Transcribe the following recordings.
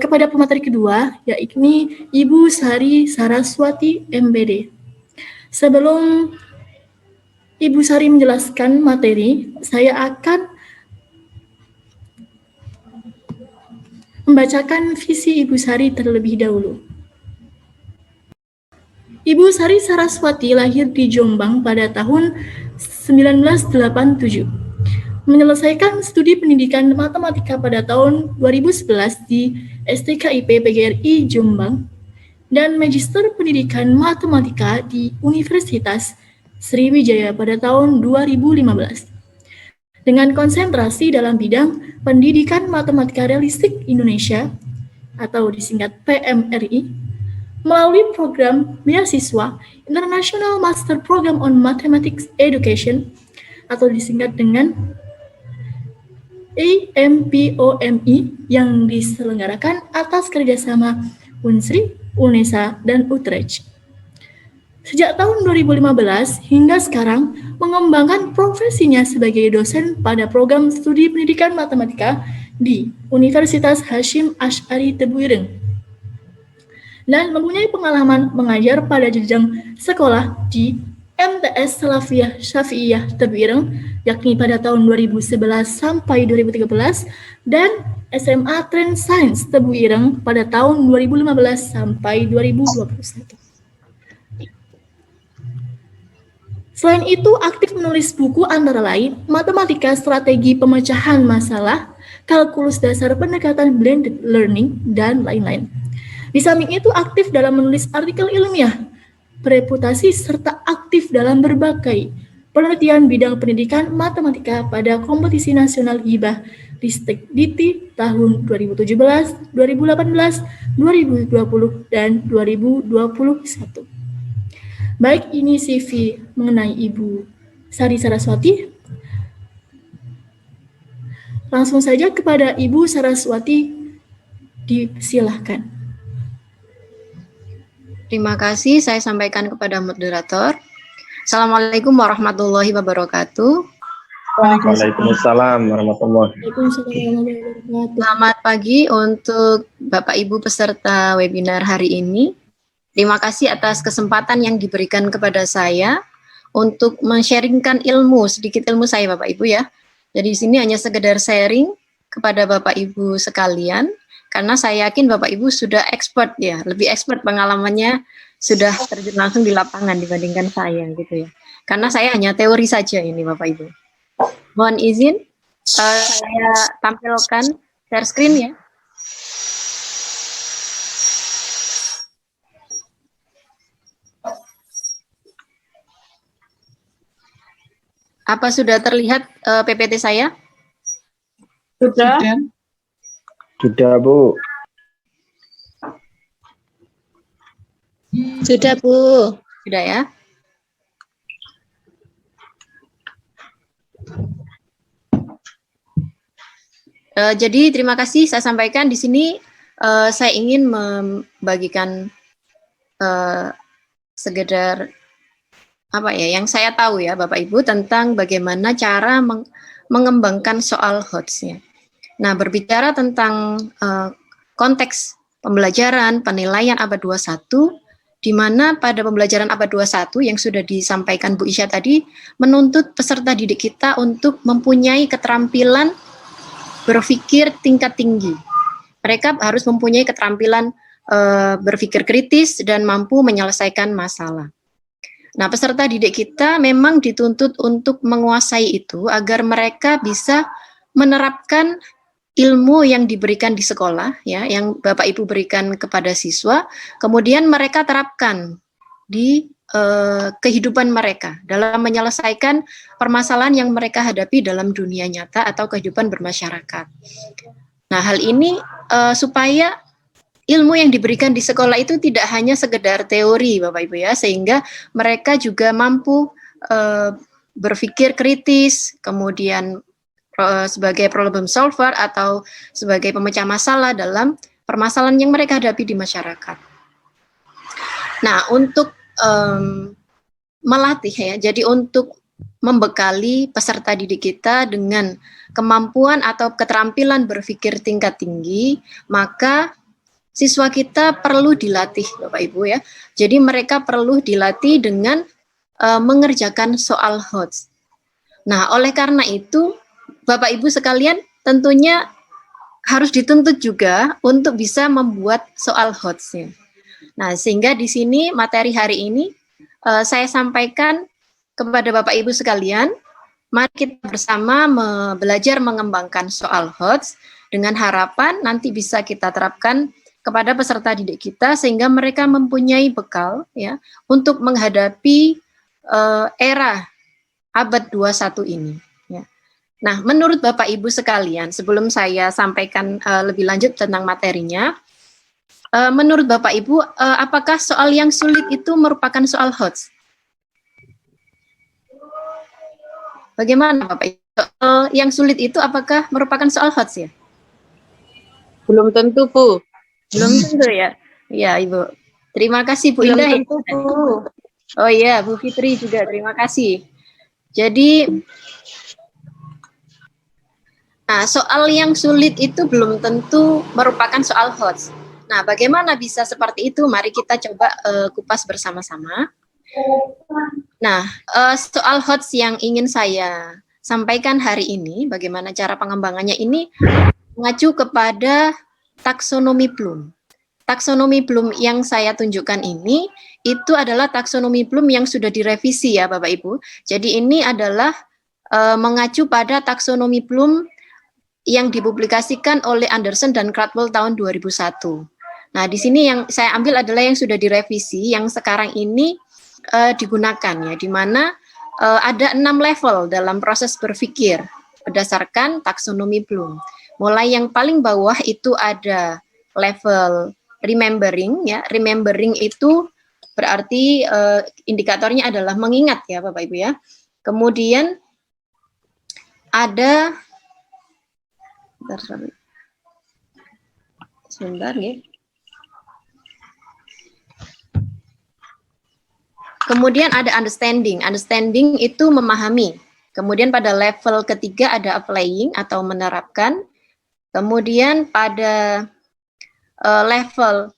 kepada pemateri kedua, yakni Ibu Sari Saraswati MBD. Sebelum Ibu Sari menjelaskan materi, saya akan membacakan visi Ibu Sari terlebih dahulu. Ibu Sari Saraswati lahir di Jombang pada tahun 1987. Menyelesaikan studi pendidikan matematika pada tahun 2011 di STKIP PGRI Jombang dan Magister Pendidikan Matematika di Universitas Sriwijaya pada tahun 2015. Dengan konsentrasi dalam bidang Pendidikan Matematika Realistik Indonesia atau disingkat PMRI, melalui program beasiswa International Master Program on Mathematics Education atau disingkat dengan AMPOMI yang diselenggarakan atas kerjasama Unsri, UNESA, dan Utrecht. Sejak tahun 2015 hingga sekarang mengembangkan profesinya sebagai dosen pada program studi pendidikan matematika di Universitas Hasyim Asy'ari Tebu Ireng dan mempunyai pengalaman mengajar pada jenjang sekolah di MTS Salafiyah Syafi'iyah Tebu Ireng, yakni pada tahun 2011 sampai 2013, dan SMA Trend Science Tebu Ireng pada tahun 2015 sampai 2021. Selain itu, aktif menulis buku antara lain Matematika Strategi Pemecahan Masalah, Kalkulus Dasar Pendekatan Blended Learning, dan lain-lain. Di samping itu, aktif dalam menulis artikel ilmiah, bereputasi, serta aktif dalam berbagai penelitian bidang pendidikan matematika pada kompetisi nasional Hibah Ristek Diti tahun 2017, 2018, 2020, dan 2021. Baik, ini CV mengenai Ibu Sari Saraswati. Langsung saja kepada Ibu Saraswati, disilahkan. Terima kasih, saya sampaikan kepada moderator. Assalamualaikum warahmatullahi wabarakatuh. Waalaikumsalam warahmatullahi wabarakatuh. Selamat pagi untuk Bapak Ibu peserta webinar hari ini. Terima kasih atas kesempatan yang diberikan kepada saya untuk men-sharingkan ilmu, sedikit ilmu saya Bapak Ibu ya. Jadi di sini hanya sekedar sharing kepada Bapak Ibu sekalian, karena saya yakin Bapak Ibu sudah expert ya, lebih expert pengalamannya, sudah terjun langsung di lapangan dibandingkan saya gitu ya. Karena saya hanya teori saja ini Bapak Ibu. Mohon izin, saya tampilkan share screen ya. Apa sudah terlihat PPT saya? Sudah. Sudah, Bu. Sudah, Bu. Sudah ya. Jadi terima kasih saya sampaikan di sini. Saya ingin membagikan sekedar apa ya yang saya tahu ya Bapak Ibu tentang bagaimana cara mengembangkan soal HOTS-nya. Nah, berbicara tentang konteks pembelajaran penilaian abad 21, di mana pada pembelajaran abad 21 yang sudah disampaikan Bu Isya tadi, menuntut peserta didik kita untuk mempunyai keterampilan berpikir tingkat tinggi. Mereka harus mempunyai keterampilan berpikir kritis dan mampu menyelesaikan masalah. Nah, peserta didik kita memang dituntut untuk menguasai itu agar mereka bisa menerapkan ilmu yang diberikan di sekolah, ya, yang Bapak Ibu berikan kepada siswa, kemudian mereka terapkan di kehidupan mereka dalam menyelesaikan permasalahan yang mereka hadapi dalam dunia nyata atau kehidupan bermasyarakat. Nah, hal ini supaya ilmu yang diberikan di sekolah itu tidak hanya sekedar teori, Bapak Ibu ya, sehingga mereka juga mampu berpikir kritis, kemudian sebagai problem solver atau sebagai pemecah masalah dalam permasalahan yang mereka hadapi di masyarakat. Nah, untuk melatih ya, jadi untuk membekali peserta didik kita dengan kemampuan atau keterampilan berpikir tingkat tinggi, maka siswa kita perlu dilatih, Bapak Ibu ya. Jadi mereka perlu dilatih dengan mengerjakan soal HOTS. Nah, oleh karena itu, Bapak Ibu sekalian tentunya harus dituntut juga untuk bisa membuat soal HOTS-nya. Nah, sehingga di sini materi hari ini saya sampaikan kepada Bapak Ibu sekalian, mari kita bersama belajar mengembangkan soal HOTS dengan harapan nanti bisa kita terapkan kepada peserta didik kita sehingga mereka mempunyai bekal ya untuk menghadapi era abad 21 ini. Ya. Nah, menurut Bapak Ibu sekalian, sebelum saya sampaikan lebih lanjut tentang materinya, menurut Bapak Ibu, apakah soal yang sulit itu merupakan soal HOTS? Bagaimana Bapak Ibu? Soal yang sulit itu apakah merupakan soal HOTS ya? Belum tentu, Bu. Belum tentu ya? Iya, Ibu. Terima kasih Bu Belum Indah. tentu, Bu. Oh iya, Bu Fitri juga terima kasih. Jadi, nah soal yang sulit itu belum tentu merupakan soal HOTS. Nah, bagaimana bisa seperti itu? Mari kita coba kupas bersama-sama. Nah, soal HOTS yang ingin saya sampaikan hari ini, bagaimana cara pengembangannya ini mengacu kepada taksonomi Bloom. Taksonomi Bloom yang saya tunjukkan ini, itu adalah taksonomi Bloom yang sudah direvisi ya Bapak Ibu. Jadi ini adalah mengacu pada taksonomi Bloom yang dipublikasikan oleh Anderson dan Cradwell tahun 2001. Nah, di sini yang saya ambil adalah yang sudah direvisi, yang sekarang ini digunakan ya, di mana ada 6 level dalam proses berpikir berdasarkan taksonomi Bloom. Mulai yang paling bawah itu ada level remembering ya. Remembering itu berarti indikatornya adalah mengingat ya Bapak Ibu ya. Kemudian ada sebentar ya. Kemudian ada understanding. Understanding itu memahami. Kemudian pada level ketiga ada applying atau menerapkan. Kemudian pada level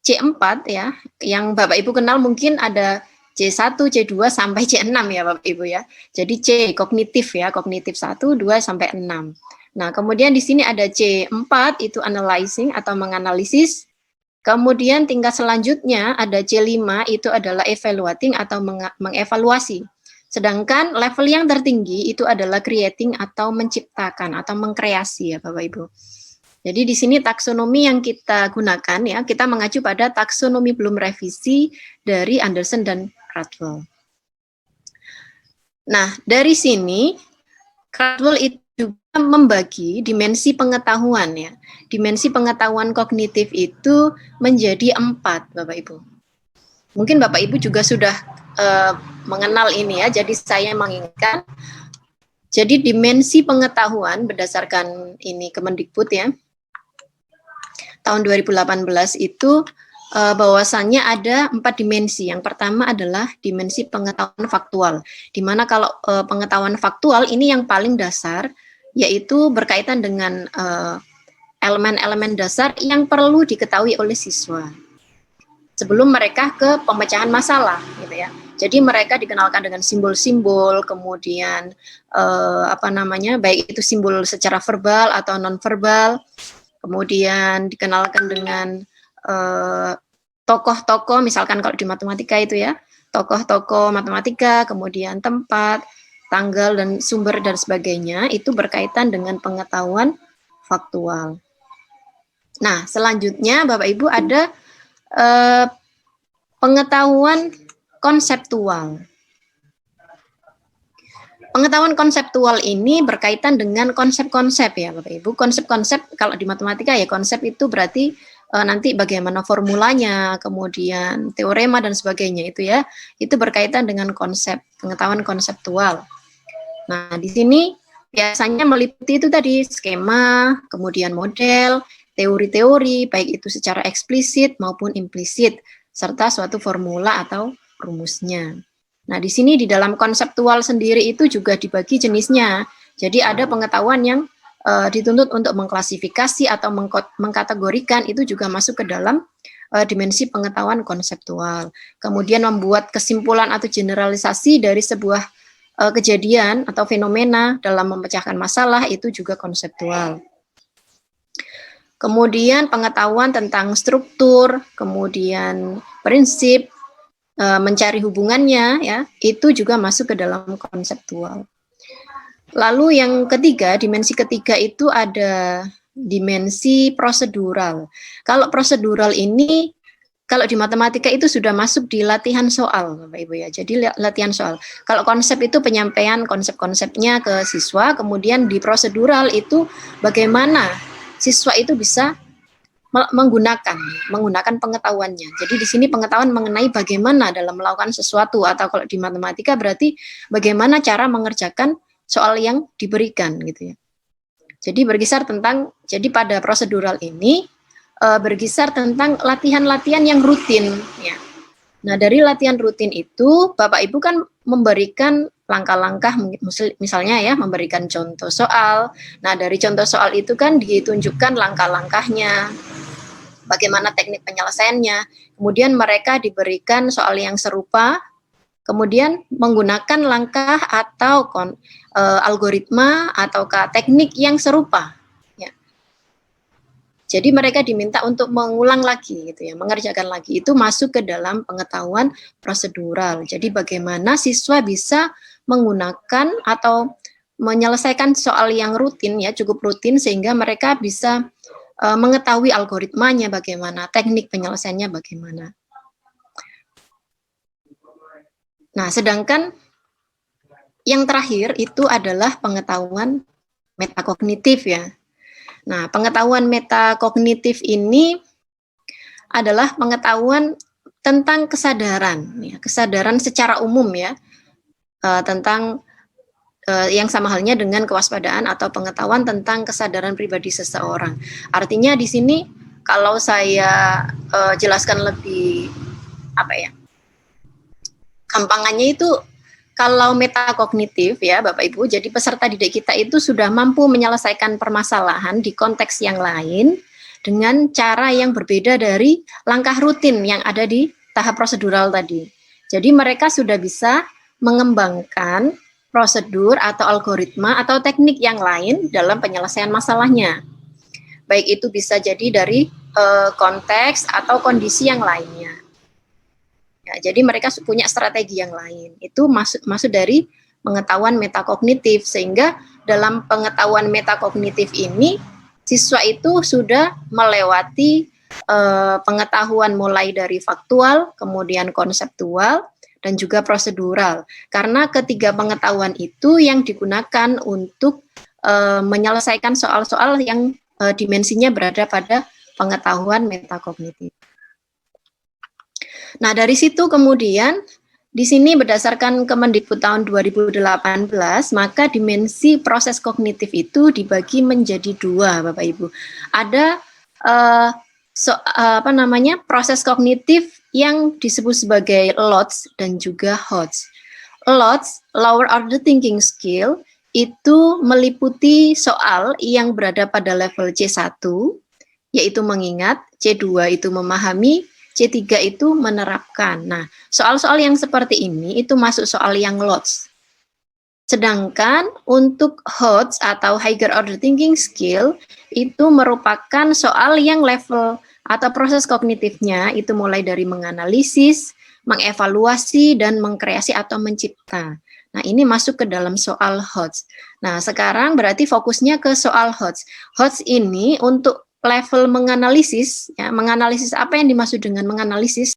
C4 ya, yang Bapak Ibu kenal mungkin ada C1, C2 sampai C6 ya Bapak Ibu ya. Jadi C kognitif ya, kognitif 1, 2 sampai 6. Nah, kemudian di sini ada C4 itu analyzing atau menganalisis. Kemudian tingkat selanjutnya ada C5 itu adalah evaluating atau mengevaluasi. Sedangkan level yang tertinggi itu adalah creating atau menciptakan atau mengkreasi ya Bapak Ibu. Jadi di sini taksonomi yang kita gunakan ya, kita mengacu pada taksonomi Bloom revisi dari Anderson dan Cradwell. Nah, dari sini Cradwell itu juga membagi dimensi pengetahuan ya. Dimensi pengetahuan kognitif itu menjadi 4 Bapak Ibu. Mungkin Bapak Ibu juga sudah mengenal ini ya, jadi saya mengingatkan. Jadi dimensi pengetahuan berdasarkan ini Kemendikbud ya, tahun 2018 itu bahwasannya ada 4 dimensi. Yang pertama adalah dimensi pengetahuan faktual, di mana kalau pengetahuan faktual ini yang paling dasar, yaitu berkaitan dengan elemen-elemen dasar yang perlu diketahui oleh siswa sebelum mereka ke pemecahan masalah, gitu ya. Jadi mereka dikenalkan dengan simbol-simbol, kemudian baik itu simbol secara verbal atau non-verbal, kemudian dikenalkan dengan tokoh-tokoh, misalkan kalau di matematika itu ya, tokoh-tokoh matematika, kemudian tempat, tanggal dan sumber dan sebagainya, itu berkaitan dengan pengetahuan faktual. Nah, selanjutnya Bapak Ibu ada pengetahuan konseptual. Pengetahuan konseptual ini berkaitan dengan konsep-konsep ya Bapak Ibu. Konsep-konsep kalau di matematika ya, konsep itu berarti nanti bagaimana formulanya, kemudian teorema dan sebagainya itu ya. Itu berkaitan dengan konsep, pengetahuan konseptual. Nah, di sini biasanya meliputi itu tadi skema, kemudian model, teori-teori, baik itu secara eksplisit maupun implisit, serta suatu formula atau rumusnya. Nah, di sini di dalam konseptual sendiri itu juga dibagi jenisnya. Jadi ada pengetahuan yang dituntut untuk mengklasifikasi atau mengkategorikan, itu juga masuk ke dalam dimensi pengetahuan konseptual. Kemudian membuat kesimpulan atau generalisasi dari sebuah kejadian atau fenomena dalam memecahkan masalah, itu juga konseptual. Kemudian pengetahuan tentang struktur, kemudian prinsip, mencari hubungannya, ya, itu juga masuk ke dalam konseptual. Lalu yang ketiga, dimensi ketiga itu ada dimensi prosedural. Kalau prosedural ini, kalau di matematika itu sudah masuk di latihan soal, Bapak Ibu ya. Jadi latihan soal. Kalau konsep itu penyampaian konsep-konsepnya ke siswa, kemudian di prosedural itu bagaimana siswa itu bisa menggunakan pengetahuannya. Jadi di sini pengetahuan mengenai bagaimana dalam melakukan sesuatu, atau kalau di matematika berarti bagaimana cara mengerjakan soal yang diberikan gitu ya. Jadi berkisar tentang, jadi pada prosedural ini berkisar tentang latihan-latihan yang rutin ya. Nah, dari latihan rutin itu Bapak Ibu kan memberikan langkah-langkah, misalnya ya, memberikan contoh soal. Nah, dari contoh soal itu kan ditunjukkan langkah-langkahnya, bagaimana teknik penyelesaiannya. Kemudian mereka diberikan soal yang serupa, kemudian menggunakan langkah atau algoritma atau teknik yang serupa. Ya. Jadi mereka diminta untuk mengulang lagi, gitu ya, mengerjakan lagi. Itu masuk ke dalam pengetahuan prosedural. Jadi bagaimana siswa bisa menggunakan atau menyelesaikan soal yang rutin, ya, cukup rutin, sehingga mereka bisa mengetahui algoritmanya bagaimana, teknik penyelesaiannya bagaimana. Nah, sedangkan yang terakhir itu adalah pengetahuan metakognitif ya. Nah, pengetahuan metakognitif ini adalah pengetahuan tentang kesadaran, ya, kesadaran secara umum ya, tentang yang sama halnya dengan kewaspadaan atau pengetahuan tentang kesadaran pribadi seseorang. Artinya di sini kalau saya jelaskan lebih gampangannya itu, kalau metakognitif ya Bapak Ibu, jadi peserta didik kita itu sudah mampu menyelesaikan permasalahan di konteks yang lain dengan cara yang berbeda dari langkah rutin yang ada di tahap prosedural tadi. Jadi mereka sudah bisa mengembangkan prosedur atau algoritma atau teknik yang lain dalam penyelesaian masalahnya. Baik itu bisa jadi dari konteks atau kondisi yang lainnya. Ya, jadi mereka punya strategi yang lain. Itu masuk dari pengetahuan metakognitif, sehingga dalam pengetahuan metakognitif ini siswa itu sudah melewati pengetahuan mulai dari faktual, kemudian konseptual, dan juga prosedural. Karena ketiga pengetahuan itu yang digunakan untuk menyelesaikan soal-soal yang dimensinya berada pada pengetahuan metakognitif. Nah, dari situ kemudian di sini berdasarkan Kemendikbud tahun 2018, maka dimensi proses kognitif itu dibagi menjadi dua, Bapak Ibu. Ada proses kognitif yang disebut sebagai LOTS dan juga HOTS. LOTS, Lower Order Thinking Skill, itu meliputi soal yang berada pada level C1, yaitu mengingat, C2 itu memahami, C3 itu menerapkan. Nah, soal-soal yang seperti ini itu masuk soal yang LOTS. Sedangkan untuk HOTS atau Higher Order Thinking Skill itu merupakan soal yang level atau proses kognitifnya itu mulai dari menganalisis, mengevaluasi, dan mengkreasi atau mencipta. Nah, ini masuk ke dalam soal HOTS. Nah, sekarang berarti fokusnya ke soal HOTS. HOTS ini untuk level menganalisis, ya, menganalisis apa yang dimaksud dengan menganalisis?